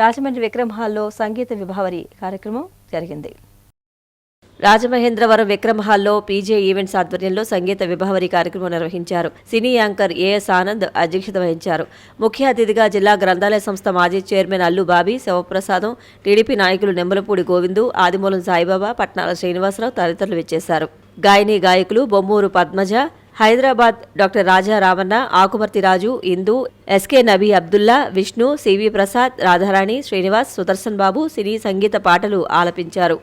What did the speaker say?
రాజమండ్రి విక్రమ్ హాల్లో సంగీత విభావరి కార్యక్రమం జరిగింది. రాజమహేంద్రవరం విక్రమ్ హాల్లో పీజే ఈవెంట్స్ ఆధ్వర్యంలో సంగీత విభావరి కార్యక్రమం నిర్వహించారు. సినీ యాంకర్ ఏఎస్ ఆనంద్ అధ్యక్షత వహించారు. ముఖ్య అతిథిగా జిల్లా గ్రంథాలయ సంస్థ మాజీ చైర్మన్ అల్లు బాబీ, శివప్రసాదం, టీడీపీ నాయకులు నెమ్మలపూడి గోవిందు, ఆదిమూలం సాయిబాబా, పట్నాల శ్రీనివాసరావు తదితరులు విచ్చేశారు. గాయని గాయకులు బొమ్మూరు పద్మజ, హైదరాబాద్ డాక్టర్ రాజా రామన్న, ఆకుమర్తి రాజు, ఇందు, ఎస్కే నబీ అబ్దుల్లా, విష్ణు, సివి ప్రసాద్, రాధారాణి, శ్రీనివాస్, సుదర్శన్ బాబు సినీ సంగీత పాటలు ఆలపించారు.